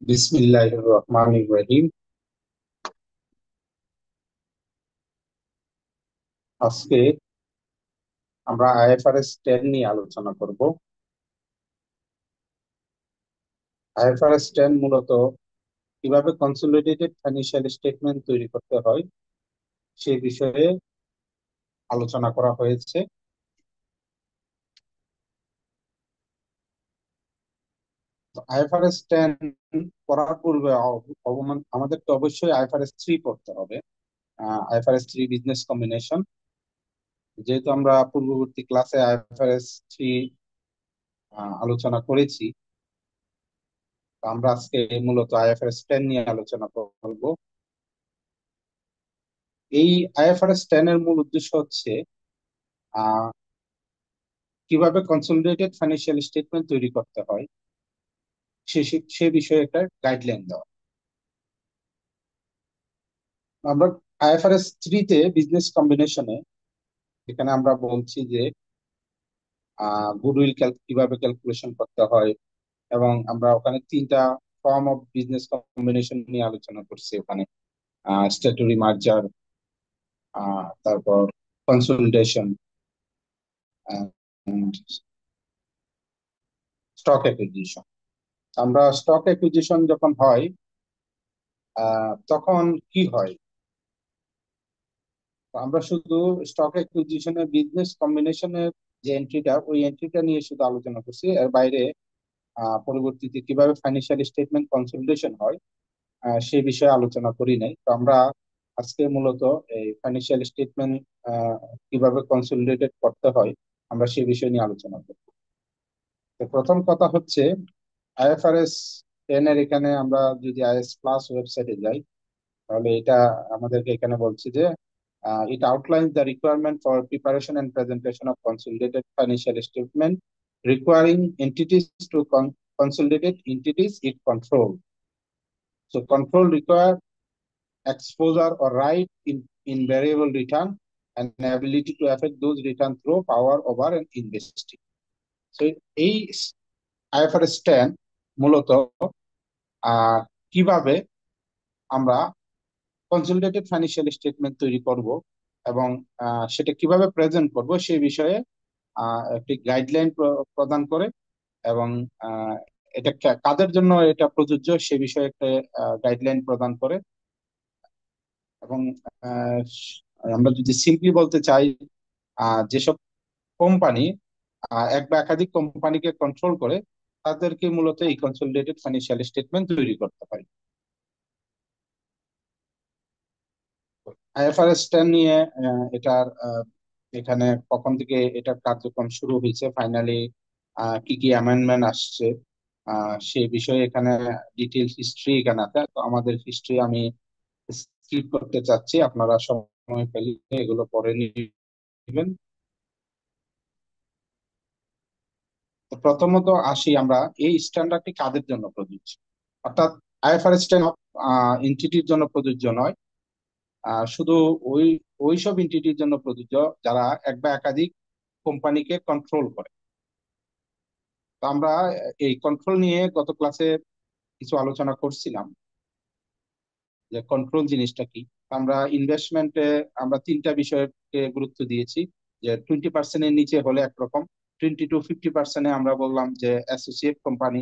বিসমিল্লাহির রহমানির রহিম। আজকে আমরা আইএফআরএস 10 নিয়ে আলোচনা করব। আইএফআরএস 10 মূলত কিভাবে কনসলিডেটেড ফাইন্যান্সিয়াল স্টেটমেন্ট তৈরি করতে হয় সে বিষয়ে আলোচনা করা হয়েছে। আইএফআরএস 10 পড়ার পূর্বে আমাদেরকে অবশ্যই আইএফআরএস 3 পড়তে হবে। আইএফআরএস 3 বিজনেস কম্বিনেশন, যেহেতু আমরা পূর্ববর্তী ক্লাসে আইএফআরএস 3 আলোচনা করেছি, তো আমরা আজকে মূলত আইএফআরএস 10 নিয়ে আলোচনা করব। এই আইএফআরএস 10 এর মূল উদ্দেশ্য হচ্ছে আহ, কিভাবে কনসলিডেটেড ফাইন্যান্সিয়াল স্টেটমেন্ট তৈরি করতে হয় সে বিষয়ে একটা গাইডলাইন দেওয়া। আমরা আইএফআরএস 3 তে বিজনেস কম্বিনেশনে এখানে আমরা বলছি যে গুডউইল কিভাবে ক্যালকুলেশন করতে হয়, এবং আমরা ওখানে তিনটা ফর্ম অফ বিজনেস কম্বিনেশন নিয়ে আলোচনা করছি। ওখানে স্ট্যাটুরি মার্জার, তারপর কনসলিডেশন, স্টক অ্যাকুইজিশন। আমরা স্টক অ্যাকুইজিশন যখন হয় তখন কি হয়, আমরা শুধু স্টক অ্যাকুইজিশনের বিজনেস কম্বিনেশনের যে এন্ট্রিটা, ওই এন্ট্রিটা নিয়ে শুধু আলোচনা করছি। এর বাইরে পরবর্তীতে কিভাবে ফাইন্যান্সিয়াল স্টেটমেন্ট কনসলিডেশন হয় সে বিষয়ে আলোচনা করি নাই। তো আমরা আজকে মূলত এই ফাইন্যান্সিয়াল স্টেটমেন্ট কিভাবে কনসলিডেটেড করতে হয় আমরা সে বিষয় নিয়ে আলোচনা করব। তো প্রথম কথা হচ্ছে আইএফআরএস 10 এর এখানে আমরা যদি আইএস প্লাস ওয়েবসাইটে যাই, তাহলে এটা আমাদেরকে এখানে বলছে যে it outlines the requirement for preparation and presentation of consolidated financial statement requiring entities to consolidate entities it control. So control require exposure or right in variable return and ability to affect those return through power over an investing. So এই IFRS 10 মূলত কিভাবে আমরা consolidated financial statement তৈরি করব এবং সেটা কিভাবে present করব সে বিষয়ে একটি গাইডলাইন প্রদান করে, এবং আহ, এটা কাদের জন্য এটা প্রযোজ্য সে বিষয়ে একটা গাইডলাইন প্রদান করে। এবং আহ, আমরা যদি সিম্পলি বলতে চাই, যেসব কোম্পানি এক বা একাধিক কোম্পানিকে কন্ট্রোল করে তাদেরকে মূলত এই কনসলিডেটেড ফাইন্যান্সিয়াল স্টেটমেন্ট তৈরি করতে হয়। আইএফআরএস 10 নিয়ে এটার এখানে কখন থেকে এটার কার্যক্রম শুরু হয়েছে, ফাইনালি কি কি অ্যামেন্ডমেন্ট আসছে সেই বিষয়ে এখানে ডিটেলস হিস্ট্রি এখানে আছে। তো আমাদের হিস্ট্রি আমি স্কিপ করতে চাচ্ছি, আপনারা সময় পেলে এগুলো পরে নেবেন। তো প্রথমত আসি আমরা, এই স্ট্যান্ডার্ডটি কাদের জন্য প্রযোজ্য। অর্থাৎ আইএফআরএস 10 এন্টিটির জন্য প্রযোজ্য নয়, শুধু ওই ওইসব এন্টিটির জন্য প্রযোজ্য যারা এক বা একাধিক কোম্পানিকে কন্ট্রোল করে। তো আমরা এই কন্ট্রোল নিয়ে গত ক্লাসে কিছু আলোচনা করছিলাম যে কন্ট্রোল জিনিসটা কি। আমরা ইনভেস্টমেন্টে আমরা তিনটা বিষয়কে গুরুত্ব দিয়েছি, যে 20% নিচে হলে একরকম, 20 to 50% আমরা বললাম যে অ্যাসোসিয়েট কোম্পানি,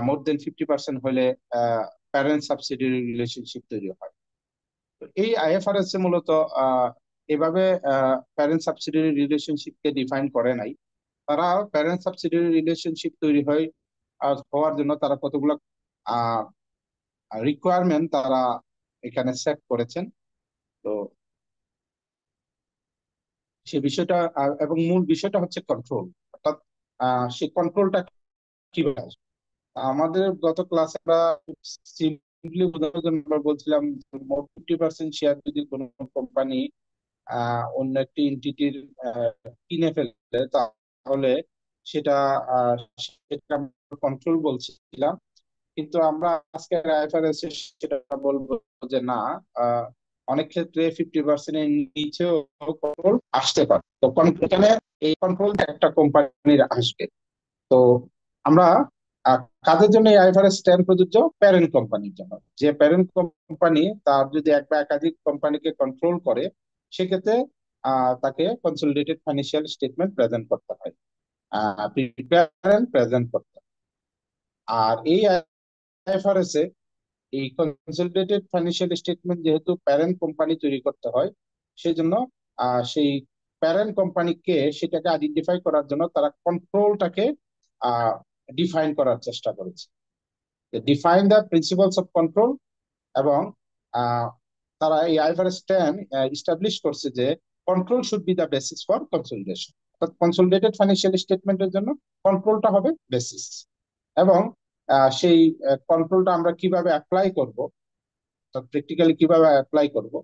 মোর দেন 50% হলে প্যারেন্ট সাবসিডিয়ারি রিলেশনশিপ তৈরি হয়। তো এই আইএফআরএস এ মূলত আহ, এভাবে প্যারেন্ট সাবসিডিয়ারি রিলেশনশিপকে ডিফাইন করে নাই। তারা প্যারেন্ট সাবসিডিয়ারি রিলেশনশিপ তৈরি হয় হওয়ার জন্য তারা কতগুলো রিকোয়ারমেন্ট তারা এখানে সেট করেছেন। তো সে বিষয়টা এবং মূল বিষয়টা হচ্ছে কন্ট্রোল। অর্থাৎ সেই কন্ট্রোলটা কিভাবে আসবে। আমাদের গত ক্লাসে আমরা সিম্পলি বোঝানোর জন্য আমরা বলছিলাম, মোট 50% শেয়ার যদি কোনো কোম্পানি অন্য একটি এন্টিটির কিনে ফেলে, তাহলে সেটা আহ, সেটা কন্ট্রোল বলছিলাম। কিন্তু আমরা আজকে আইএফআরএস এ সেটা বলবো যে না, আহ, অনেক ক্ষেত্রে 50% এর নিচেও কন্ট্রোল আসতে পারে। তো এখানে এই কন্ট্রোল একটা কোম্পানির আসবে। তো আমরা আহ, কাদের জন্য এই আইফারএস 10 প্রযোজ্য? প্যারেন্ট কোম্পানির জন্য। যে প্যারেন্ট কোম্পানি তার যদি এক বা একাধিক কোম্পানিকে কন্ট্রোল করে, সেক্ষেত্রে তাকে কনসলিডেটেড ফাইন্যান্সিয়াল স্টেটমেন্ট প্রেজেন্ট করতে হয়, প্রিপেয়ার এন্ড প্রেজেন্ট করতে হয়। আর এই আইএফআরএস এ এই কনসলিডেটেড ফাইন্যান্সিয়াল স্টেটমেন্ট যেহেতু প্যারেন্ট কোম্পানি তৈরি করতে হয়, সেই জন্য সেই প্যারেন্ট কোম্পানিকে সেটাকে আইডেন্টিফাই করার জন্য তারা কন্ট্রোলটাকে ডিফাইন করার চেষ্টা করেছে। Define the principles of control. এবং আহ, তারা এই আইফআরএস 10 ইস্টাবলিশ করছে যে control should be the basis for consolidation. অর্থাৎ কনসলিডেটেড ফাইন্যান্সিয়াল স্টেটমেন্টের জন্য কন্ট্রোলটা হবে বেসিস। এবং সেই কন্ট্রোলটা আমরা কিভাবে অ্যাপ্লাই করব, প্র্যাকটিক্যালি কিভাবে অ্যাপ্লাই করব,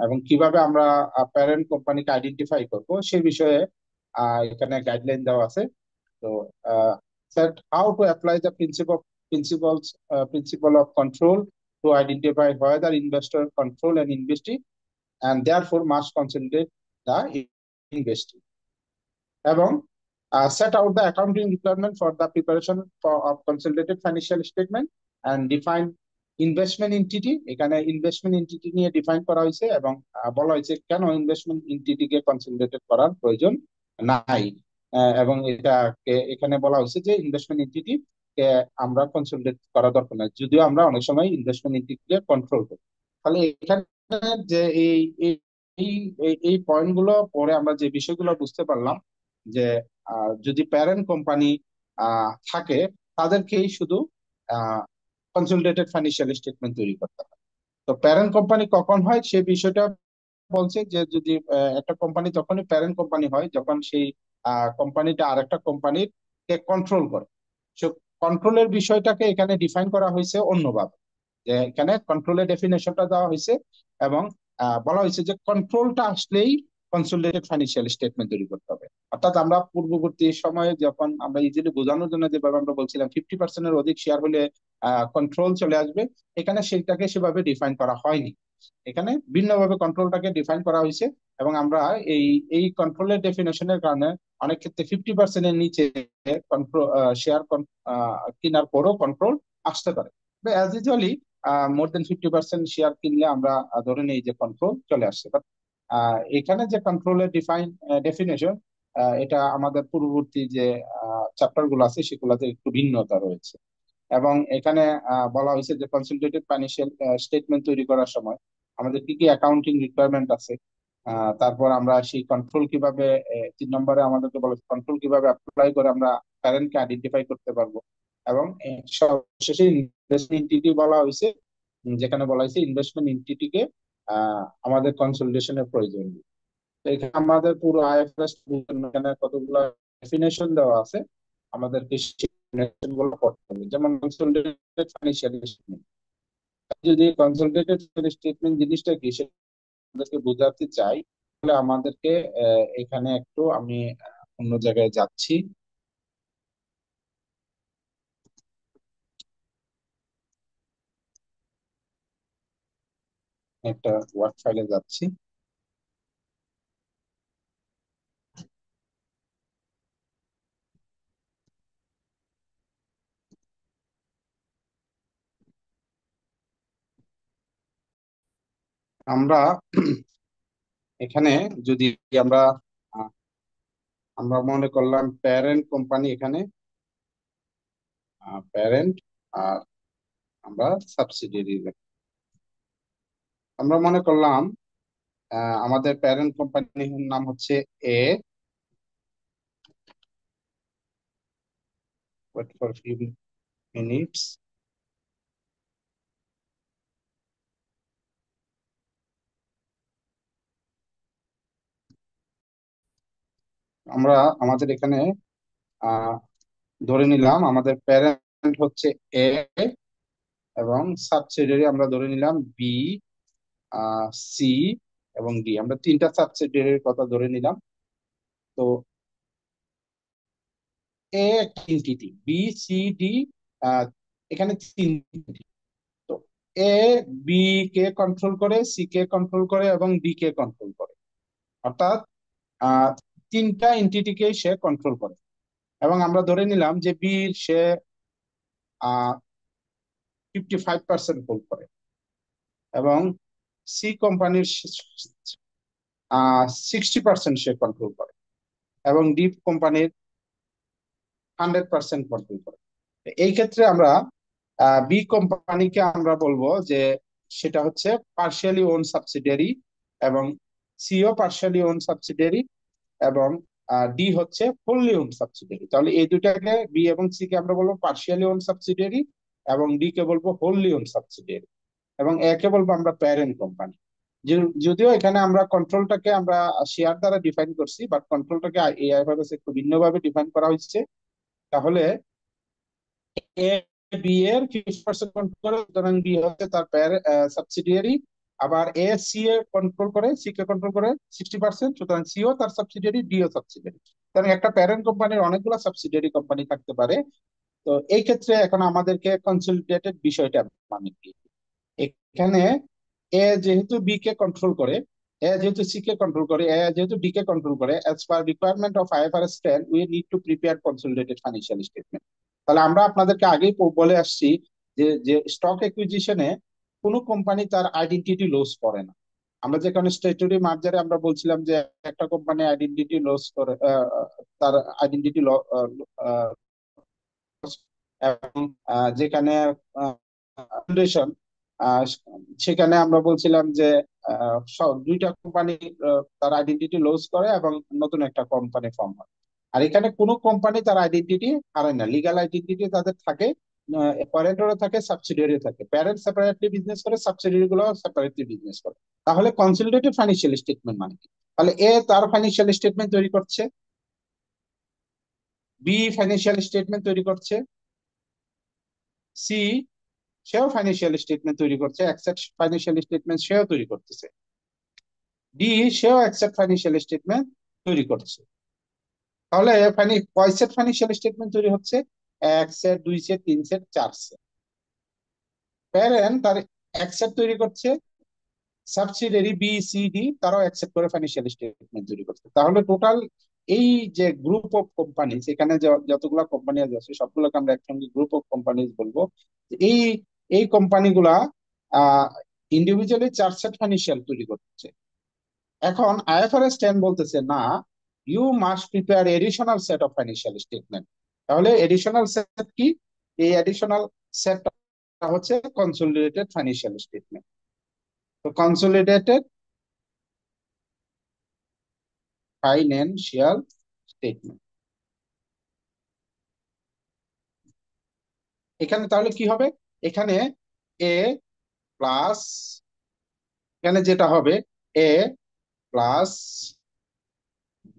এবং কিভাবে আমরা প্যারেন্ট কোম্পানিকে আইডেন্টিফাই করব সেই বিষয়ে এখানে গাইডলাইন দেওয়া আছে। তো set how to apply the principle of control to identify whether investor control and investee and therefore must consolidate the investee। এবং set out the accounting requirement for the preparation of consolidated financial statement and define investment entity. এখানে investment entity নিয়ে define করা হয়েছে এবং বলা হয়েছে কেন investment এন্টিটিকে consolidated করার প্রয়োজন নাই। এবং এটাকে এখানে বলা হয়েছে যে ইনভেস্টমেন্ট এন্টিটি কে আমরা কনসলিডেট করা দরকার নাই, যদিও আমরা অনেক সময় ইনভেস্টমেন্ট এন্টিটিকে কন্ট্রোল করি। তাহলে এখানে যে এই এই এই পয়েন্ট গুলো পরে আমরা যে বিষয়গুলো বুঝতে পারলাম যে যদি প্যারেন্ট কোম্পানি থাকে, তাদেরকেই শুধু কনসলিডেটেড ফাইন্যান্সিয়াল স্টেটমেন্ট তৈরি করতে হয়। তো প্যারেন্ট কোম্পানি কখন হয় সে বিষয়টা বলছে যে যদি একটা কোম্পানি তখনই প্যারেন্ট কোম্পানি হয় যখন সেই কোম্পানিটা আরেকটা কোম্পানির কে কন্ট্রোল করে। সো কন্ট্রোলের বিষয়টাকে এখানে ডিফাইন করা হয়েছে অন্যভাবে, যে এখানে কন্ট্রোলের ডেফিনেশনটা দেওয়া হয়েছে এবং বলা হয়েছে যে কন্ট্রোলটা আসলেই কনসলিডেটেড ফাইন্যান্সিয়াল স্টেটমেন্ট তৈরি করতে হবে। অর্থাৎ আমরা পূর্ববর্তী সময়ে যখন আমরা ইজিলি বোঝানোর জন্য যেভাবে আমরা বলছিলাম 50%-এর অধিক শেয়ার হলে কন্ট্রোল চলে আসবে, এখানে সেটাকে সেভাবে ডিফাইন করা হয়নি। এখানে ভিন্নভাবে কন্ট্রোলটাকে ডিফাইন করা হয়েছে। এবং আমরা এই এই কন্ট্রোলের ডেফিনেশনের কারণে অনেক ক্ষেত্রে 50%-এর নিচে কন্ট্রোল শেয়ার কেনার পরও কন্ট্রোল আসতে পারে। অ্যাজ ইউজুয়ালি মোর দেন 50% শেয়ার কিনলে আমরা ধরে নিই যে কন্ট্রোল চলে আসছে। বাট এখানে যে কন্ট্রোলের ডেফিনেশন, এটা আমাদের পূর্ববর্তী যে চ্যাপ্টার গুলো আছে সেগুলোতে একটু ভিন্নতা রয়েছে। এবং এখানে বলা হয়েছে যে কনসলিডেটেড ফাইন্যান্সিয়াল স্টেটমেন্ট তৈরি করার সময় আমাদের কি কি অ্যাকাউন্টিং রিকোয়ারমেন্ট আছে। তারপর আমরা সেই কন্ট্রোল কিভাবে, 3 নম্বরে আমাদেরকে বলা কন্ট্রোল কিভাবে অ্যাপ্লাই করে আমরা প্যারেন্টকে আইডেন্টিফাই করতে পারবো। এবং সবশেষে ইনভেস্টমেন্ট এন্টিটি বলা হয়েছে, যেখানে বলা হয়েছে ইনভেস্টমেন্ট এন্টিটিকে আমাদের কনসলিডেশনের প্রয়োজন। তো এখানে আমাদের পুরো আইএফআরএস এখানে কতগুলো ডেফিনেশন দেওয়া আছে, আমাদেরকে সেই definition গুলো পড়তে হবে। যেমন কনসলিডেটেড ফাইন্যান্সিয়াল স্টেটমেন্ট, যদি কনসলিডেটেড স্টেটমেন্ট জিনিসটা কি সেটা আমাদেরকে বোঝাতে চাই, তাহলে আমাদেরকে এখানে একটু আমি অন্য জায়গায় যাচ্ছি, একটা ওয়ার্ড ফাইলে যাচ্ছি। আমরা এখানে যদি আমরা আহ, আমরা মনে করলাম প্যারেন্ট কোম্পানি, এখানে প্যারেন্ট, আর আমরা সাবসিডিয়ারি। আমরা মনে করলাম আমাদের প্যারেন্ট কোম্পানির নাম হচ্ছে A. Wait for few minutes. আমরা আমাদের এখানে আহ ধরে নিলাম আমাদের প্যারেন্ট হচ্ছে এ, এবং সাবসিডিয়ারি আমরা ধরে নিলাম বি, সি এবং ডি। আমরা 3টা সাবসিডিয়ারির কথা ধরে নিলাম। তো এ একটা এন্টিটি, বি সি ডি এখানে 3টি। তো এ বি কে কন্ট্রোল করে, সি কে কন্ট্রোল করে এবং ডি কে কন্ট্রোল করে। অর্থাৎ আহ 3টা এন্টিটিকে সে কন্ট্রোল করে। এবং আমরা ধরে নিলাম যে বি সে 55% হোল্ড করে, এবং সি কোম্পানির 60% সে কন্ট্রোল করে, এবং ডি কোম্পানির 100% কন্ট্রোল করে। এই ক্ষেত্রে আমরা বি কোম্পানিকে আমরা বলবো যে সেটা হচ্ছে পার্শিয়ালি ওন সাবসিডিয়ারি, এবং সিও পার্শিয়ালি ওন সাবসিডিয়ারি, এবং ডি হচ্ছে ফুললি ওন সাবসিডিয়ারি। তাহলে এই দুটাকে, বি এবং সি কে আমরা বলবো পার্শিয়ালি ওন সাবসিডিয়ারি, এবং ডি কে বলবো হোললি ওন সাবসিডিয়ারি, এবং এ কে বলবো আমরা প্যারেন্ট কোম্পানি। যদিও এখানে আমরা কন্ট্রোলটাকে আমরা শেয়ার দ্বারা ডিফাইন করছি, বাট কন্ট্রোলটাকে এআইএফআরএস একটু ভিন্নভাবে ডিফাইন করা হচ্ছে। তাহলে এ বি এর 50% কন্ট্রোল করে, সুতরাং বি হচ্ছে তার সাবসিডিয়ারি। আবার এ সি এ কন্ট্রোল করে, সি কে কন্ট্রোল করে 60%, সুতরাং সিও তার সাবসিডিয়ারি, ডিও সাবসিডিয়ারি। সুতরাং একটা প্যারেন্ট কোম্পানির অনেকগুলো সাবসিডিয়ারি কোম্পানি থাকতে পারে। তো এই ক্ষেত্রে এখন আমাদেরকে কনসলিডেটেড বিষয়টা মানে কি, এখানে এ যেহেতু বি কে কন্ট্রোল করে, এ যেহেতু সি কে কন্ট্রোল করে, এ যেহেতু ডি কে কন্ট্রোল করে, as per requirement of IFRS 10 we need to prepare consolidated financial statement. তাহলে আমরা আপনাদেরকে আগেই বলে আসছি যে যে স্টক একুইজিশনে কোনো কোম্পানি তার আইডেন্টিটি লস করে না। আমরা যেখানে স্ট্যাটুটরি মার্জারে আমরা বলছিলাম যে একটা কোম্পানি আইডেন্টিটি লস করে, তার আইডেন্টিটি এবং যেখানে ফাউন্ডেশন, সেখানে আমরা বলছিলাম যে দুইটা কোম্পানি তার আইডেন্টিটি লস করে এবং নতুন একটা কোম্পানি ফর্ম হয়। আর এখানে কোনো কোম্পানি তার আইডেন্টিটি হারায় না, লিগাল আইডেন্টিটি তাদের থাকে। প্যারেন্টেরও থাকে, সাবসিডিয়ারিও থাকে। প্যারেন্ট সেপারেটলি বিজনেস করে, সাবসিডিয়ারি গুলো সেপারেটলি বিজনেস করে। তাহলে কনসলিডেটেড ফাইন্যান্সিয়াল স্টেটমেন্ট মানে কি? তাহলে এ তার ফাইন্যান্সিয়াল স্টেটমেন্ট তৈরি করছে, বি ফাইন্যান্সিয়াল স্টেটমেন্ট তৈরি করছে, সি সেও ফাইন্যান্সিয়াল স্টেটমেন্ট তৈরি করছে, অ্যাসেট ফাইন্যান্সিয়াল স্টেটমেন্ট সেও তৈরি করতেছে, ডি সেও অ্যাসেট ফাইন্যান্সিয়াল স্টেটমেন্ট তৈরি করছে। তাহলে কয় সেট ফাইন্যান্সিয়াল স্টেটমেন্ট তৈরি হচ্ছে? এক সেট, দুই সেট, তিন সেট, চার সেট। প্যারেন্ট তার এক সেট তৈরি করছে, সাবসিডিয়ারি বি সি ডি তারাও অ্যাকসেপ্ট করে ফাইন্যান্সিয়াল স্টেটমেন্ট তৈরি করছে। তাহলে টোটাল এই যে গ্রুপ অফ কোম্পানি, এখানে যতগুলো কোম্পানি আছে সবগুলোকে আমরা একসঙ্গে গ্রুপ অফ কোম্পানিজ বলবো। এই এই কোম্পানিগুলা ইন্ডিভিজুয়ালি চার সেট ফাইন্যান্সিয়াল তৈরি করছে। এখন আইএফআরএস 10 বলতেছে না, you must prepare additional set of financial statement. তাহলে এডিশনাল সেট কি? এই এডিশনাল সেটটা হচ্ছে কনসলিডেটেড ফাইন্যান্সিয়াল স্টেটমেন্ট। তো কনসলিডেটেড ফাইন্যান্সিয়াল স্টেটমেন্ট, এখানে তাহলে কি হবে? এখানে এ প্লাস, এখানে যেটা হবে A plus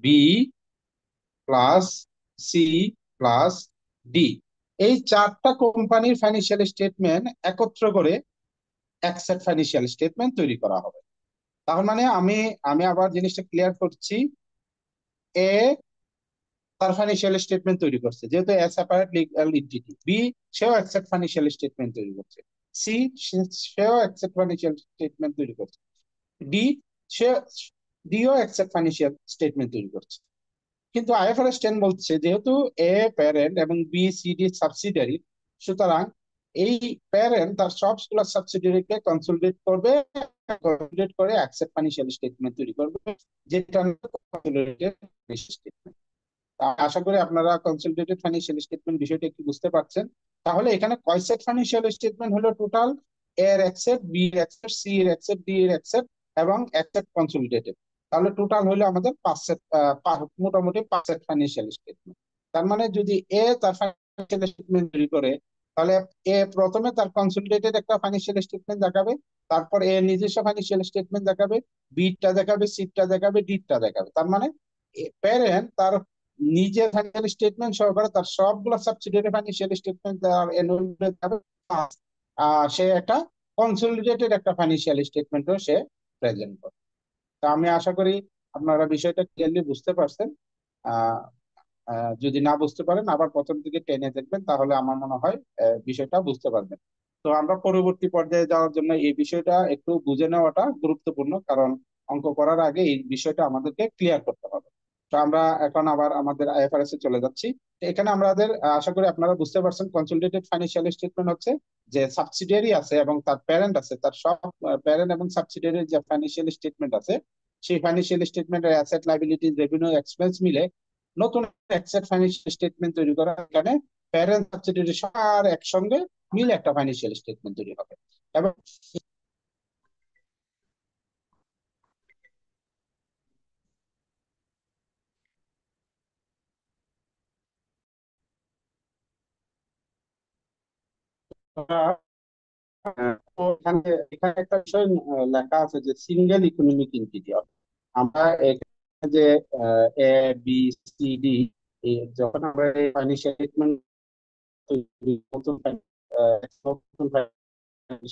B plus C plus D, এই চারটা কোম্পানির ফাইন্যান্সিয়াল স্টেটমেন্ট একত্র করে অ্যাসেট ফাইন্যান্সিয়াল স্টেটমেন্ট তৈরি করা হবে। তার মানে আমি আমি আবার জিনিসটা ক্লিয়ার করছি। এ তার ফাইন্যান্সিয়াল স্টেটমেন্ট তৈরি করছে, যেহেতু A separate legal entity. B সেও অ্যাসেট ফাইন্যান্সিয়াল স্টেটমেন্ট তৈরি করছে। সি সেও অ্যাসেট ফাইন্যান্সিয়াল স্টেটমেন্ট তৈরি করছে। ডি সে ডিও অ্যাসেট ফাইন্যান্সিয়াল স্টেটমেন্ট তৈরি করছে। কিন্তু আইএফআরএস 10 বলছে যেহেতু এ প্যারেন্ট এবং বি সি ডি সাবসিডিয়ারি, সুতরাং এই প্যারেন্ট তার সবগুলো সাবসিডিয়ারিকে কনসলিডেট করবে, কনসলিডেট করে অ্যাসেট ফাইন্যান্সিয়াল স্টেটমেন্ট তৈরি করবে, যেটা কনসলিডেটেড স্টেটমেন্ট। আশা করি আপনারা কনসলিডেটেড ফাইন্যান্সিয়াল স্টেটমেন্ট বিষয়টা একটু বুঝতে পারছেন। তাহলে এখানে কয় সেট ফাইন্যান্সিয়াল স্টেটমেন্ট হলো টোটাল? এর অ্যাসেট, বি এর অ্যাসেট, সি এর অ্যাসেট, ডি এর অ্যাসেট, এবং অ্যাসেট কনসলিডেটেড। তাহলে টোটাল হলো আমাদের পাঁচ সেট, মোটামুটি পাঁচ সেট ফাইন্যান্সিয়াল স্টেটমেন্ট। তার মানে যদি এ তার ফাইন্যান্সিয়াল স্টেটমেন্ট তৈরি করে, তাহলে এ প্রথমে তার কনসলিডেটেড একটা ফাইন্যান্সিয়াল স্টেটমেন্ট দেখাবে, তারপর এ নিজস্ব ফাইন্যান্সিয়াল স্টেটমেন্ট দেখাবে, বিটা দেখাবে, সিটা দেখাবে, ডিটা দেখাবে। তার মানে প্যারেন্ট তার নিজের ফাইন্যান্সিয়াল স্টেটমেন্ট সহকারে তার সবগুলো সাবসিডিয়ারি ফাইন্যান্সিয়াল স্টেটমেন্ট তার সে একটা কনসলিডেটেড একটা ফাইন্যান্সিয়াল স্টেটমেন্টও সে প্রেজেন্ট করে। তা আমি আশা করি আপনারা বিষয়টা ক্লিয়ারলি বুঝতে পারছেন। আহ যদি না বুঝতে পারেন আবার প্রথম থেকে টেনে দেখবেন, তাহলে আমার মনে হয় বিষয়টা বুঝতে পারবেন। তো আমরা পরবর্তী পর্যায়ে যাওয়ার জন্য এই বিষয়টা একটু বুঝে নেওয়াটা গুরুত্বপূর্ণ, কারণ অঙ্ক করার আগে এই বিষয়টা আমাদেরকে ক্লিয়ার করতে হবে। তো আমরা এখন আবার আমাদের আইএফআরএস এ চলে যাচ্ছি। তো এখানে আমাদের আশা করি আপনারা বুঝতে পারছেন কনসলিডেটেড ফাইন্যান্সিয়াল স্টেটমেন্ট হচ্ছে যে সাবসিডিয়ারি আছে এবং তার প্যারেন্ট আছে, তার সব প্যারেন্ট এবং সাবসিডিয়ারির যে ফাইন্যান্সিয়াল স্টেটমেন্ট আছে, সেই ফাইন্যান্সিয়াল স্টেটমেন্টের অ্যাসেট লাইবিলিটিজ রেভিনিউ এক্সপেন্স মিলে নতুন অ্যাসেট ফাইন্যান্সিয়াল স্টেটমেন্ট তৈরি করা। এখানে প্যারেন্ট সাবসিডিয়ারি সবার একসঙ্গে মিলে একটা ফাইন্যান্সিয়াল স্টেটমেন্ট তৈরি হবে। এবং তো এখানে এখানে একটা বিষয় লেখা আছে যে সিঙ্গেল ইকোনমিক এন্টিটি। আমরা এখানে যে এ বি সি ডি, যখন আমরা ফাইন্যান্সিয়াল স্টেটমেন্ট নতুন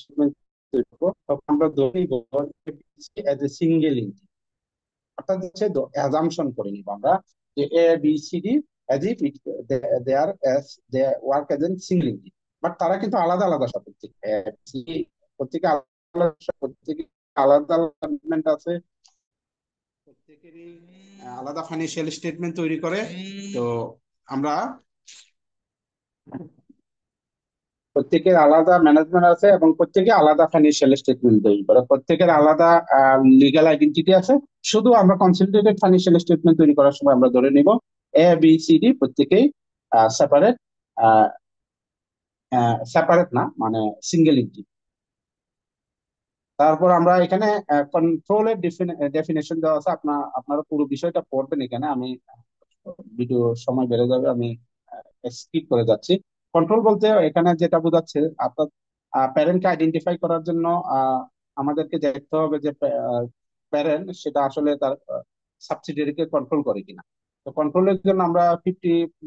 স্টেটমেন্ট তৈরি করবো, তখন আমরা ধরে নিব এজ এ সিঙ্গেল এন্টিটি। অর্থাৎ হচ্ছে অ্যাজাম্পশন করে নিব আমরা যে A B C D as if it they are as they work as an single entity, but তারা কিন্তু আলাদা আলাদা সব। প্রত্যেকে আলাদা, প্রত্যেকে আলাদা আলাদা movement আছে, প্রত্যেকেরই আলাদা ফাইন্যান্সিয়াল স্টেটমেন্ট তৈরি করে। তো আমরা প্রত্যেকের আলাদা ম্যানেজমেন্ট আছে এবং প্রত্যেকে আলাদা ফাইন্যান্সিয়াল স্টেটমেন্ট তৈরি করে, প্রত্যেকের আলাদা লিগ্যাল আইডেন্টিটি আছে। শুধু আমরা কনসলিডেটেড ফাইন্যান্সিয়াল স্টেটমেন্ট তৈরি করার সময় আমরা ধরে নিব এ বি সি ডি প্রত্যেকেই সেপারেট, সেপারেট না মানে সিঙ্গেল এন্টিটি। তারপর আমরা এখানে কন্ট্রোলের ডেফিনেশন দেওয়া আছে। আপনারা পুরো বিষয়টা পড়বেন, এখানে আমি ভিডিও সময় বেড়ে যাবে, আমি স্কিপ করে যাচ্ছি। কন্ট্রোল বলতে এখানে যেটা বোঝাচ্ছে, অর্থাৎ প্যারেন্টকে আইডেন্টিফাই করার জন্য আমাদেরকে দেখতে হবে যে প্যারেন্ট সেটা আসলে তার সাবসিডিয়ারিকে কন্ট্রোল করে কিনা। তো কন্ট্রোলের জন্য আমরা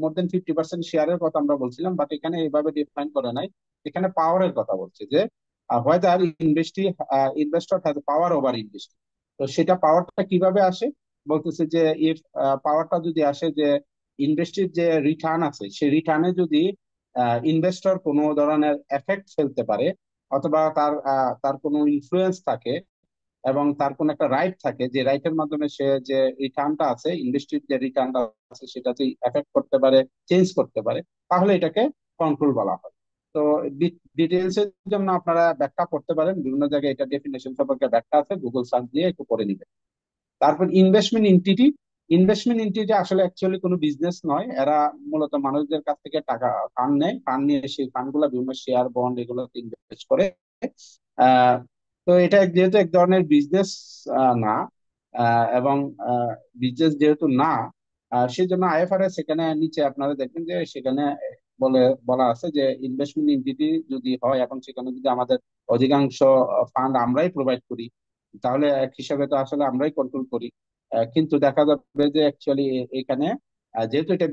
মোর দেন 50% শেয়ারের কথা আমরা বলছিলাম, বাট এখানে এইভাবে ডিফাইন করে নাই। এখানে পাওয়ারের কথা বলছে যে whether investor has power over invest. তো সেটা পাওয়ারটা কিভাবে আসে, বলতেছে যে ইফ পাওয়ারটা যদি আসে যে ইন্ডাস্ট্রির যে রিটার্ন আছে সেই রিটার্নে যদি ইনভেস্টর কোনো ধরনের এফেক্ট ফেলতে পারে, অথবা তার কোনো ইনফ্লুয়েন্স থাকে এবং তার কোনো একটা রাইট থাকে, যে রাইটের মাধ্যমে সে যে রিটার্নটা আছে, ইন্ডাস্ট্রির যে রিটার্নটা আছে সেটাতে এফেক্ট করতে পারে, চেঞ্জ করতে পারে, তাহলে এটাকে কন্ট্রোল বলা হয়। তো ডিটেলস এর জন্য আপনারা ব্যাখ্যা করতে পারেন, বিভিন্ন জায়গায় এটা ডেফিনেশন সম্পর্কে ব্যাখ্যা আছে, গুগল সার্চ দিয়ে একটু করে নিবেন। তারপর ইনভেস্টমেন্ট এন্টিটি আসলে অ্যাকচুয়ালি কোনো বিজনেস নয়, এরা মূলত মানুষদের কাছ থেকে টাকা ফান্ড নেয়, ফান্ড নিয়ে সেই ফান্ড গুলা বিভিন্ন শেয়ার বন্ড এগুলোতে ইনভেস্ট করে। আহ, তো এটা যেহেতু এক ধরনের বিজনেস না, এবং বিজনেস যেহেতু না, সেই জন্য আইএফআরএস সেখানে নিচে আপনারা দেখবেন যে সেখানে বলে বলা আছে যে ইনভেস্টমেন্ট এন্টিটি যদি হয় এবং সেখানে যদি আমাদের অধিকাংশ ফান্ড আমরাই প্রোভাইড করি, তাহলে এক হিসাবে তো আসলে আমরাই কন্ট্রোল করি। কিন্তু দেখা যাবে যে অ্যাকচুয়ালি এখানে যেহেতু এটা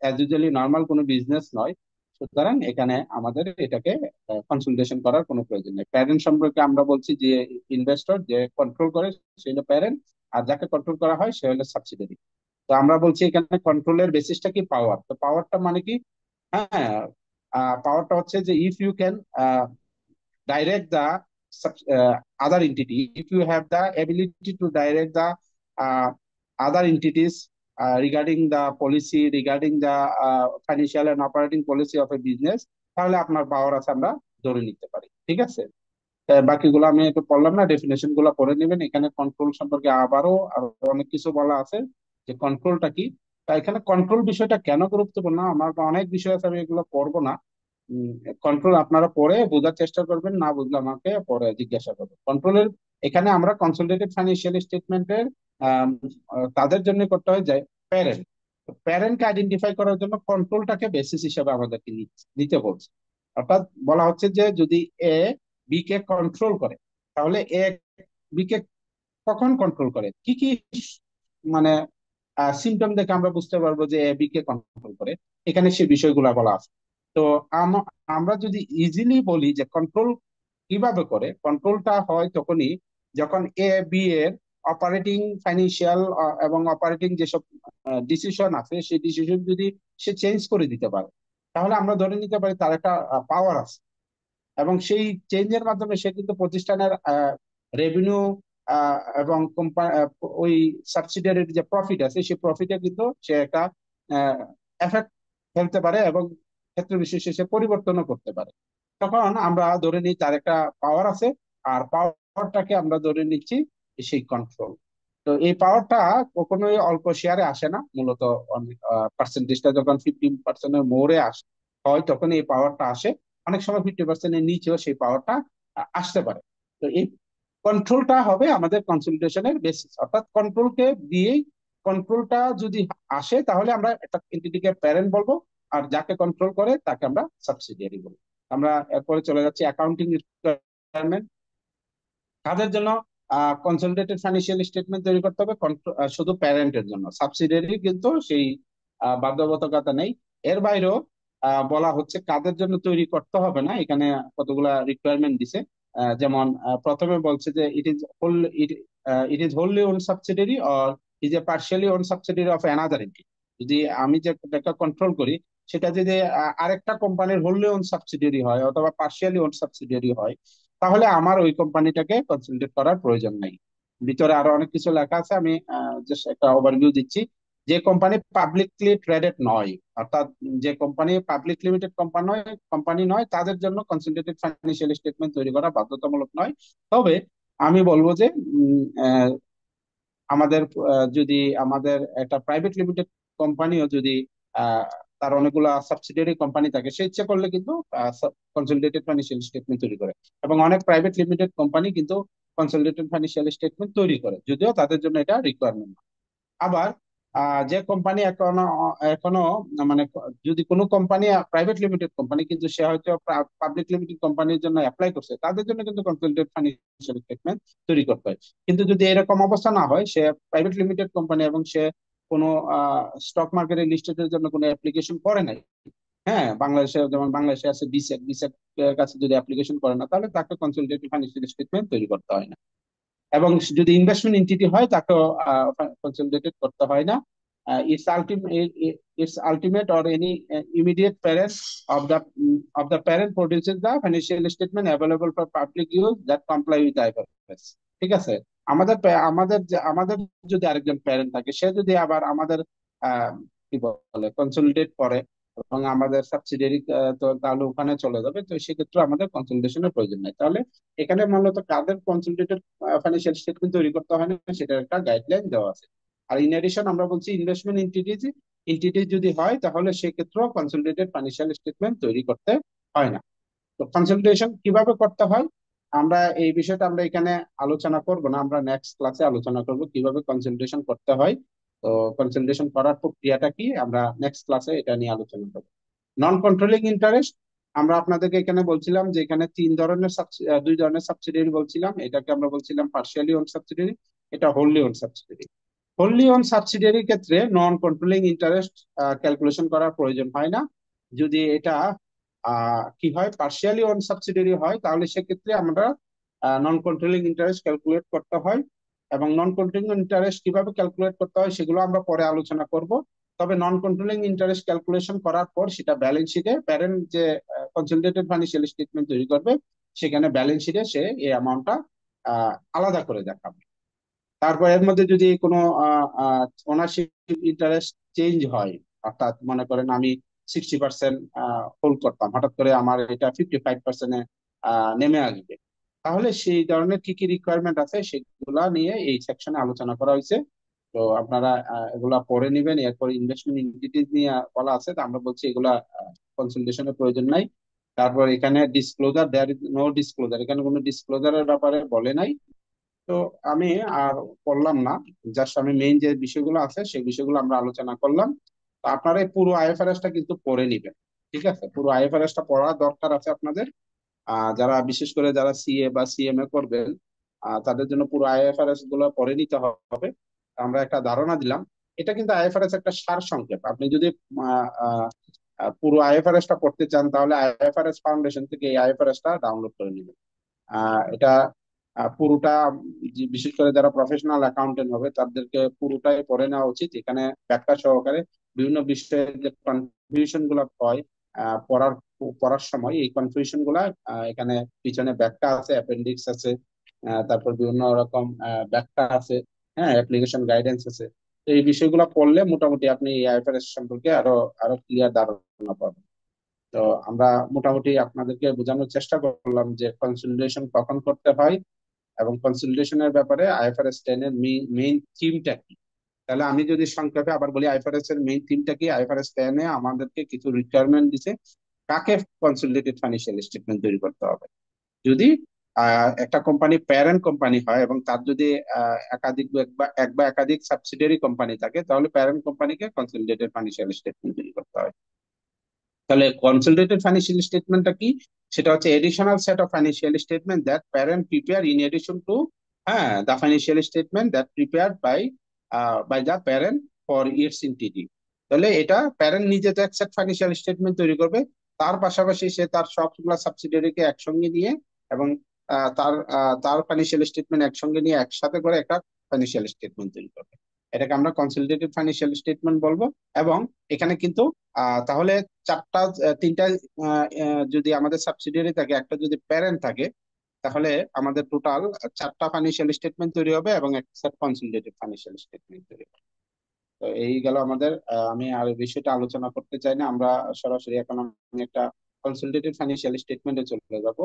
অ্যাজ ইউজুয়ালি নর্মাল কোনো বিজনেস নয়, সুতরাং এখানে আমাদের এটাকে কনসলিডেশন করার কোনো প্রয়োজন নেই। প্যারেন্ট সম্পর্কে আমরা বলছি যে ইনভেস্টর যে কন্ট্রোল করে সে হলো প্যারেন্ট, আর যাকে কন্ট্রোল করা হয় সে হলো সাবসিডিয়ারি। তো আমরা বলছি এখানে কন্ট্রোলের বেসিসটা কি, পাওয়ার। তো পাওয়ারটা মানে কি, হ্যাঁ, পাওয়ারটা হচ্ছে যে if you can direct the other entity, if you have the ability to direct the other entities regarding the policy, regarding the financial and operating policy of a business, তাহলে আপনার পাওয়ার আছে, আমরা ধরে নিতে পারি। ঠিক আছে, বাকিগুলো আমি একটু পড়লাম না, ডেফিনেশন গুলো পড়ে নেবেন। এখানে কন্ট্রোল সম্পর্কে আবারও আরো অনেক কিছু বলা আছে যে কন্ট্রোলটা কি। তা এখানে কন্ট্রোল বিষয়টা কেন গুরুত্বপূর্ণ, আমার অনেক বিষয় আছে, আমি এগুলো পড়বো না। কন্ট্রোল আপনারা পরে বোঝার চেষ্টা করবেন, না বুঝলে আমাকে পরে জিজ্ঞাসা করবেন। কন্ট্রোলের এখানে আমরা কনসলিডেটেড ফাইন্যান্সিয়াল স্টেটমেন্টের তাদের জন্য করতে হয় যে প্যারেন্ট, প্যারেন্টকে আইডেন্টিফাই করার জন্য কন্ট্রোলটাকে বেসিস হিসেবে আমাদেরকে নিতে বলছে। অর্থাৎ বলা হচ্ছে যে যদি এ বি কে কন্ট্রোল করে, তাহলে এ বি কে কখন কন্ট্রোল করে, কি কি মানে সিমটম দেখে আমরা বুঝতে পারবো যে এ বি কে কন্ট্রোল করে, এখানে সে বিষয়গুলো বলা আছে। তো আমরা যদি ইজিলি বলি যে কন্ট্রোল কিভাবে করে, কন্ট্রোলটা হয় তখনই যখন এ বি এর অপারেটিং ফাইন্যান্সিয়াল এবং অপারেটিং যেসব ডিসিশন আছে সেই ডিসিশন যদি সে চেঞ্জ করে দিতে পারে, তাহলে আমরা ধরে নিতে পারি তার একটা পাওয়ার আছে। এবং সেই চেঞ্জের মাধ্যমে সে কিন্তু প্রতিষ্ঠানের রেভিনিউ এবং ওই সাবসিডিয়ারির যে প্রফিট আছে সেই প্রফিটে কিন্তু সে একটা এফেক্ট ফেলতে পারে এবং ক্ষেত্র বিশেষে সে পরিবর্তনও করতে পারে। তখন আমরা ধরে নিই তার একটা পাওয়ার আছে, আর পাওয়ারটাকে আমরা ধরে নিচ্ছি সেই কন্ট্রোল। তো এই পাওয়ারটা কখনোই অল্প শেয়ারে আসে না, মূলত পার্সেন্টেজটা যখন 15%-এর মোড়ে আসে হয় তখন এই পাওয়ারটা আসে। অনেক সময় 50%-এর নিচেও সেই পাওয়ারটা আসতে পারে। তো এই কন্ট্রোলটা হবে আমাদের কনসলিডেশনের বেসিস, অর্থাৎ কন্ট্রোলকে দিয়েই, কন্ট্রোলটা যদি আসে তাহলে আমরা একটা এন্টিটিকে প্যারেন্ট বলবো, আর যাকে কন্ট্রোল করে তাকে আমরা সাবসিডিয়ারি বলবো। আমরা এরপরে চলে যাচ্ছি অ্যাকাউন্টিং রিকোয়ারমেন্ট। কাদের জন্য কনসলিডেটেড ফাইন্যান্সিয়াল স্টেটমেন্ট তৈরি করতে হবে? শুধু প্যারেন্টের জন্য, সাবসিডিয়ারি কিন্তু সেই বাধ্যবাধকতা নেই। এর বাইরেও বলা হচ্ছে কাদের জন্য তৈরি করতে হবে না, এখানে কতগুলা রিকোয়ারমেন্ট দিছে। যেমন প্রথমে বলছে যে it is wholly own subsidiary or is a partially own subsidiary of another entity. যদি আমি যেটা কন্ট্রোল করি সেটা যদি আরেকটা কোম্পানির হোললি ওন সাবসিডিয়ারি হয় অথবা পার্শিয়ালি ওন সাবসিডিয়ারি হয়, তাহলে আমার ওই কোম্পানিটাকে কনসলিডেট করার প্রয়োজন নেই। ভিতরে আরো অনেক কিছু লেখা আছে, আমি জাস্ট একটা ওভারভিউ দিচ্ছি। যে কোম্পানি পাবলিকলি ট্রেডেড নয়, অর্থাৎ যে কোম্পানি পাবলিক লিমিটেড কোম্পানি নয় তাদের জন্য কনসলিডেটেড ফাইন্যান্সিয়াল স্টেটমেন্ট তৈরি করা বাধ্যতামূলক নয়। তবে আমি বলবো যে আমাদের যদি আমাদের একটা প্রাইভেট লিমিটেড কোম্পানিও যদি আহ, তার অনেকগুলা সাবসিডিয়ারি কোম্পানি থাকে, সে ইচ্ছে করলে কিন্তু কনসলিডেটেড ফাইন্যান্সিয়াল স্টেটমেন্ট তৈরি করে। এবং অনেক প্রাইভেট লিমিটেড কোম্পানি কিন্তু কনসলিডেটেড ফাইন্যান্সিয়াল স্টেটমেন্ট তৈরি করে, যদিও তাদের জন্য এটা রিকোয়ারমেন্ট। আবার যে কোম্পানি এখনো এখনো মানে যদি কোনো কোম্পানি প্রাইভেট লিমিটেড কোম্পানি কিন্তু সে হয়তো পাবলিক লিমিটেড কোম্পানির জন্য অ্যাপ্লাই করছে, তাদের জন্য কিন্তু কনসলিডেটেড ফাইন্যান্সিয়াল স্টেটমেন্ট তৈরি করতে হয়। কিন্তু যদি এরকম অবস্থা না হয়, সে প্রাইভেট লিমিটেড কোম্পানি এবং সে কোনো স্টক মার্কেটে লিস্টেডের জন্য কোনো অ্যাপ্লিকেশন করে নাই, হ্যাঁ, বাংলাদেশে যেমন বাংলাদেশে আছে বিসেক, বিসেক এর কাছে যদি অ্যাপ্লিকেশন করে না, তাহলে তাকে কনসলিডেটেড ফাইন্যান্সিয়াল স্টেটমেন্ট তৈরি করতে হয় না। এবং যদি ইনভেস্টমেন্ট এন্টিটি হয় তাকেও কনসলিডেটেড করতে হয় না। It's ultimate or any immediate parent of the parent produces the financial statement available for public use that comply with IFRS. ঠিক আছে। আমাদের যদি আরেকজন প্যারেন্ট থাকে, সে যদি আবার আমাদের আহ, কি বলে কনসলিডেট করে এবং আমাদের সাবসিডিয়ারি, তো তাহলে ওখানে চলে যাবে। তো সেক্ষেত্রে আমাদের কনসলিডেশনের প্রয়োজন নাই। তাহলে এখানে মূলত কাদের কনসলিডেটেড ফাইন্যান্সিয়াল স্টেটমেন্ট তৈরি করতে হয় না সেটার একটা গাইডলাইন দেওয়া আছে। আর ইন এডিশন আমরা বলছি ইনভেস্টমেন্ট এন্টিটিজ যদি হয় তাহলে সেক্ষেত্রেও কনসলিডেটেড ফাইন্যান্সিয়াল স্টেটমেন্ট তৈরি করতে হয় না। তো কনসলিডেশন কিভাবে করতে হয়, আমরা এই বিষয়টা আমরা এখানে আলোচনা করব না, আমরা নেক্সট ক্লাসে আলোচনা করব কিভাবে কনসলিডেশন করতে হয়। তো কনসলিডেশন করার প্রক্রিয়াটা কি আমরা নেক্সট ক্লাসে এটা নিয়ে আলোচনা করব। নন কন্ট্রোলিং ইন্টারেস্ট, আমরা আপনাদেরকে এখানে বলছিলাম যে এখানে দুই ধরনের সাবসিডিয়ারি বলছিলাম। এটাকে আমরা বলছিলাম পার্শিয়ালি ওন সাবসিডিয়ারি, এটা wholly own subsidiary. Wholly own সাবসিডিয়ারির ক্ষেত্রে নন কন্ট্রোলিং ইন্টারেস্ট ক্যালকুলেশন করার প্রয়োজন হয় না। যদি এটা কি হয়, পার্শিয়ালি ওন সাবসিডিয়ারি হয়, তাহলে সেক্ষেত্রে আমরা নন কন্ট্রোলিং ইন্টারেস্ট ক্যালকুলেট করতে হয়। এবং নন কন্ট্রোলিং ইন্টারেস্ট কিভাবে ক্যালকুলেট করতে হয় সেগুলো আমরা পরে আলোচনা করব। তবে নন কন্ট্রোলিং ইন্টারেস্ট ক্যালকুলেশন করার পর সেটা ব্যালেন্স শিটে প্যারেন্ট যে কনসলিডেটেড ফাইন্যান্সিয়াল স্টেটমেন্ট তৈরি করবে, সেখানে ব্যালেন্স শিটে সে এই অ্যামাউন্টটা আলাদা করে দেখাবে। তারপর এর মধ্যে যদি কোনো ওনারশিপ ইন্টারেস্ট চেঞ্জ হয়, অর্থাৎ মনে করেন আমি 60% হোল্ড করতাম, হঠাৎ করে আমার এটা 55%-এ নেমে আসবে, তাহলে সেই ধরনের কি কি রিকোয়ারমেন্ট আছে সেগুলা নিয়ে এই সেকশনে আলোচনা করা হয়েছে। তো আপনারা এগুলা পড়ে নিবেন। এরপর ইনভেস্টমেন্ট এন্টিটিজ নিয়ে বলা আছে, তো আমরা বলছি এগুলা কনসলিডেশনের প্রয়োজন নাই। তারপর এখানে disclosure, there is no disclosure, এখানে কোনো ডিসক্লোজারের ব্যাপারে বলে নাই। তো আমি আর বললাম না, জাস্ট আমি মেইন যে বিষয়গুলো আছে সেই বিষয়গুলো আমরা আলোচনা করলাম। তো আপনারা এই পুরো আইএফআরএস টা কিন্তু পড়ে নিবেন। ঠিক আছে, পুরো আইএফআরএস টা পড়া দরকার আছে আপনাদের। যারা বিশেষ করে যারা সিএ বা সিএমএ করবেন, তাদের জন্য পুরো আইএফআরএস গুলো পড়ে নিতে হবে। আমরা একটা ধারণা দিলাম। এটা কিন্তু আইএফআরএস একটা সার সংক্ষেপ। আপনি যদি আহ, আহ, পুরো আইএফআরএস টা পড়তে চান তাহলে আইএফআরএস ফাউন্ডেশন থেকে এই আইএফআরএস টা ডাউনলোড করে নেবেন। এটা পুরোটা, বিশেষ করে যারা প্রফেশনাল অ্যাকাউন্টেন্ট হবে তাদেরকে পুরোটাই পড়ে নেওয়া উচিত। এখানে ব্যাখ্যা সহকারে বিভিন্ন বিষয়ে যে কনফিউশন গুলা হয় পড়ার পড়ার সময়, এই কনফিউশন গুলা এখানে পিছনে ব্যাখ্যা আছে, অ্যাপেন্ডিক্স আছে, তারপর বিভিন্ন রকম ব্যাখ্যা আছে, হ্যাঁ, অ্যাপ্লিকেশন গাইডেন্স আছে। তো এই বিষয়গুলো পড়লে মোটামুটি আপনি এই আইএফআরএস সম্পর্কে আরো আরো ক্লিয়ার ধারণা পাবেন। তো আমরা মোটামুটি আপনাদেরকে বোঝানোর চেষ্টা করলাম যে কনসলিডেশন কখন করতে হয় এবং কনসলিডেশনের ব্যাপারে আইএফআরএস 10 এর মেইন থিমটা কি। তাহলে আমি যদি সংক্ষেপে আবার বলি, আইএফআরএস এর মেইন থিমটা কি, আইএফআরএস 10 আমাদেরকে কিছু রিকোয়ারমেন্ট দিছে কাকে কনসলিডেটেড ফাইন্যান্সিয়াল স্টেটমেন্ট তৈরি করতে হবে। যদি একটা কোম্পানি প্যারেন্ট কোম্পানি হয় এবং তার যদি একাধিক এক বা একাধিক সাবসিডিয়ারি কোম্পানি থাকে, তাহলে প্যারেন্ট কোম্পানিকে কনসলিডেটেড ফাইন্যান্সিয়াল স্টেটমেন্ট তৈরি করতে হয়। তাহলে কনসলিডেটেড ফাইন্যান্সিয়াল স্টেটমেন্টটা কি? সেটা হচ্ছে additional set of financial statement that parent prepare in addition to, হ্যাঁ, the financial statement that prepared by the parent for its entity. তাহলে এটা প্যারেন্ট নিজে তো এক সেট ফাইন্যান্সিয়াল স্টেটমেন্ট তৈরি করবে, তার পাশাপাশি সে তার সবগুলা সাবসিডিয়ারিকে একসঙ্গে নিয়ে এবং তার ফাইন্যান্সিয়াল স্টেটমেন্ট একসঙ্গে নিয়ে একসাথে করে একটা ফাইন্যান্সিয়াল স্টেটমেন্ট তৈরি করবে। এটাকে আমরা কনসলিডেটেড ফাইন্যান্সিয়াল স্টেটমেন্ট বলবো। এবং এখানে কিন্তু তাহলে চারটা, তিনটা, যদি আমাদের সাবসিডিয়ারি থাকে, একটা যদি প্যারেন্ট থাকে, তাহলে আমাদের টোটাল চারটা ফাইন্যান্সিয়াল স্টেটমেন্ট তৈরি হবে এবং একটা কনসলিডেটেড ফাইন্যান্সিয়াল স্টেটমেন্ট তৈরি হবে। তো এই গেল আমাদের, আমি আর এই বিষয়টা আলোচনা করতে চাই না, আমরা সরাসরি এখন আমি একটা কনসলিডেটেড ফাইন্যান্সিয়াল স্টেটমেন্টে চলে যাব।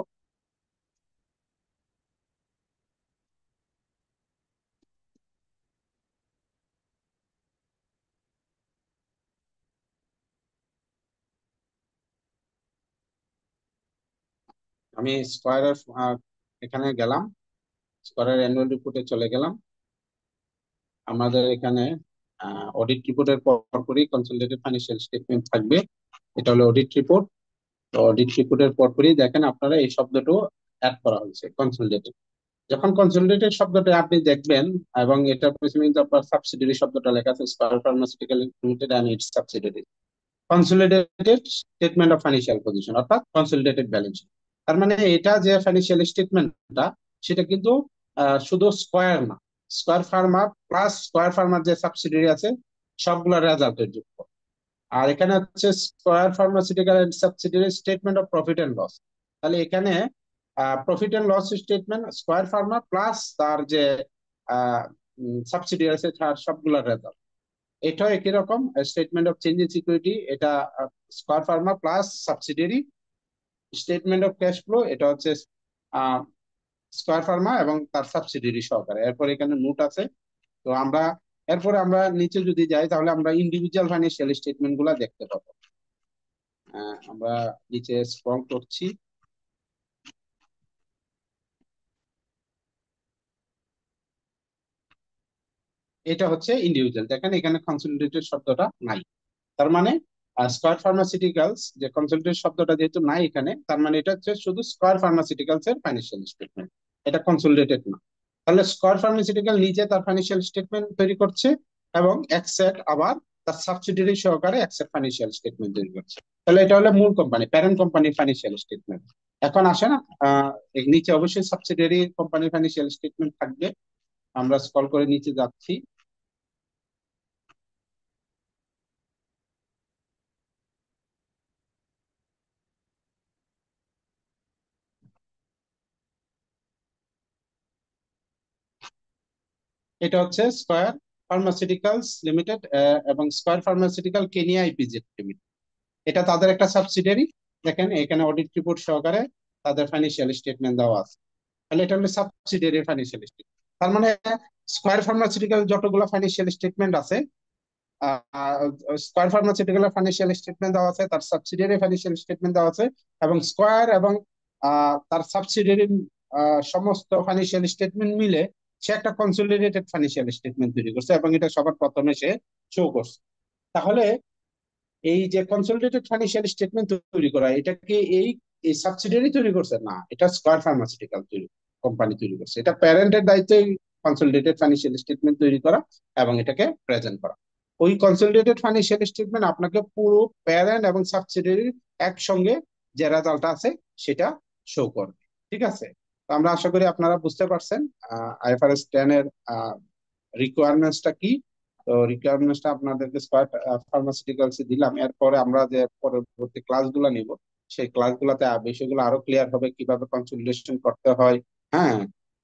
আমি স্কয়ারের এখানে গেলাম, স্কয়ারের অ্যানুয়াল রিপোর্টে চলে গেলাম। আমাদের এখানে অডিট রিপোর্টের পরপরই কনসলিডেটেড ফাইন্যান্সিয়াল স্টেটমেন্ট থাকবে। এটা হলো অডিট রিপোর্ট। তো অডিট রিপোর্টের পরপরই দেখেন আপনারা এই শব্দটা অ্যাড করা হয়েছে, কনসলিডেটেড। যখন কনসলিডেটেড শব্দটা আপনি দেখবেন এবং এটা পিছনে কিন্তু আপনার সাবসিডিয়ারি শব্দটা লেখা আছে, Square pharmaceutical limited and its subsidiary. Consolidated statement of financial position অর্থাৎ কনসলিডেটেড ব্যালেন্স শিট। তার মানে এটা যে ফাইন্যান্সিয়াল স্টেটমেন্টটা, সেটা কিন্তু শুধু স্কয়ার না, স্কয়ার ফার্মা প্লাস স্কয়ার ফার্মার যে সাবসিডিয়ারি আছে সবগুলা রেজাল্টের যুক্ত। আর এখানে হচ্ছে Square pharmaceutical and subsidiary statement of profit and loss. তাহলে এখানে profit and loss statement Square Pharma plus তার যে সাবসিডিয়ারি আছে তার সবগুলা রেজাল্ট। এটাও একই রকম, statement of change in security, এটা Square Pharma plus subsidiary. Statement of cash flow, এটা হচ্ছে স্কয়ার ফার্মা এবং তার সাবসিডিয়ারি সহকারে। এরপর এখানে নোট আছে। তো আমরা এরপরে আমরা নিচে যদি যাই, তাহলে আমরা ইন্ডিভিজুয়াল ফাইন্যান্সিয়াল স্টেটমেন্ট গুলা দেখতে পাবো। আমরা নিচে স্ক্রল করছি। এটা হচ্ছে ইন্ডিভিজুয়াল, দেখেন এখানে কনসলিডেটেড শব্দটা নাই। তার মানে স্কয়ার ফার্মাসিউটিক্যালস যে কনসলিডেটেড শব্দটা যেহেতু নাই এখানে, তার মানে এটা হচ্ছে শুধু স্কয়ার ফার্মাসিউটিক্যালস এর ফাইন্যান্সিয়াল স্টেটমেন্ট, এটা কনসলিডেটেড না। তাহলে স্কয়ার ফার্মাসিউটিক্যাল নিজে তার ফাইন্যান্সিয়াল স্টেটমেন্ট তৈরি করছে এবং একসেট আবার তার সাবসিডিয়ারি সহকারে একসেট ফাইন্যান্সিয়াল স্টেটমেন্ট তৈরি করছে। তাহলে এটা হলো মূল কোম্পানি, প্যারেন্ট কোম্পানির ফাইন্যান্সিয়াল স্টেটমেন্ট। এখন আসেন, এর নিচে অবশ্যই সাবসিডিয়ারি কোম্পানির ফাইন্যান্সিয়াল স্টেটমেন্ট থাকবে। আমরা স্ক্রল করে নিচে যাচ্ছি। এটা হচ্ছে স্কয়ার ফার্মাসিউটিক্যালস লিমিটেড এবং square pharmaceutical Kenya EPZ limited, এটা তাদের একটা সাবসিডিয়ারি। দেখেন এখানে অডিট রিপোর্ট সহকারে তাদের ফাইন্যান্সিয়াল স্টেটমেন্ট দেওয়া আছে। তাহলে এটা হলো সাবসিডিয়ারি ফাইন্যান্সিয়াল স্টেটমেন্ট। তার মানে স্কয়ার ফার্মাসিউটিক্যাল যতগুলো ফাইন্যান্সিয়াল স্টেটমেন্ট আছে, স্কয়ার ফার্মাসিউটিক্যাল ফাইন্যান্সিয়াল স্টেটমেন্ট দেওয়া আছে, তার সাবসিডিয়ারি ফাইন্যান্সিয়াল স্টেটমেন্ট দেওয়া আছে, এবং স্কয়ার এবং তার সাবসিডিয়ারি সমস্ত ফাইন্যান্সিয়াল স্টেটমেন্ট মিলে সে একটা কনসলিডেটেড ফাইন্যান্সিয়াল স্টেটমেন্ট তৈরি করছে এবং এটা সবার প্রথমে সে শো করছে। তাহলে এই যে কনসলিডেটেড ফাইন্যান্সিয়াল স্টেটমেন্ট তৈরি করা, এটা কি এই এই সাবসিডিয়ারি তৈরি করছে? না, এটা স্কয়ার ফার্মাসিউটিক্যাল তৈরি কোম্পানি তৈরি করছে। এটা প্যারেন্টের দায়িত্ব কনসলিডেটেড ফাইন্যান্সিয়াল স্টেটমেন্ট তৈরি করা এবং এটাকে প্রেজেন্ট করা। ওই কনসলিডেটেড ফাইন্যান্সিয়াল স্টেটমেন্ট আপনাকে পুরো প্যারেন্ট এবং সাবসিডিয়ারির একসঙ্গে যে রেজাল্টটা আছে সেটা শো করবে। ঠিক আছে? তো আমরা আশা করি আপনারা বুঝতে পারছেন আইএফআরএস 10 এর রিকোয়ারমেন্টসটা কি। তো রিকোয়ারমেন্টসটা আপনাদেরকে স্কয়ার ফার্মাসিউটিক্যালস দিলাম। এরপরে আমরা যে পরবর্তী ক্লাসগুলো নিব, সেই ক্লাসগুলোতে বিষয়গুলো আরো ক্লিয়ার হবে, কিভাবে কনসলিডেশন করতে হয়, হ্যাঁ,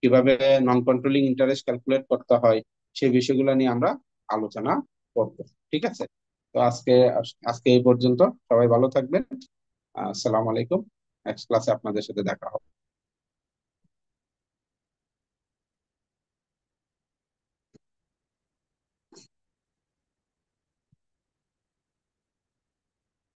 কিভাবে নন কন্ট্রোলিং ইন্টারেস্ট ক্যালকুলেট করতে হয়, সেই বিষয়গুলো নিয়ে আমরা আলোচনা করব। ঠিক আছে? তো আজকে এই পর্যন্ত। সবাই ভালো থাকবেন। আসসালামু আলাইকুম। নেক্সট ক্লাসে আপনাদের সাথে দেখা হবে।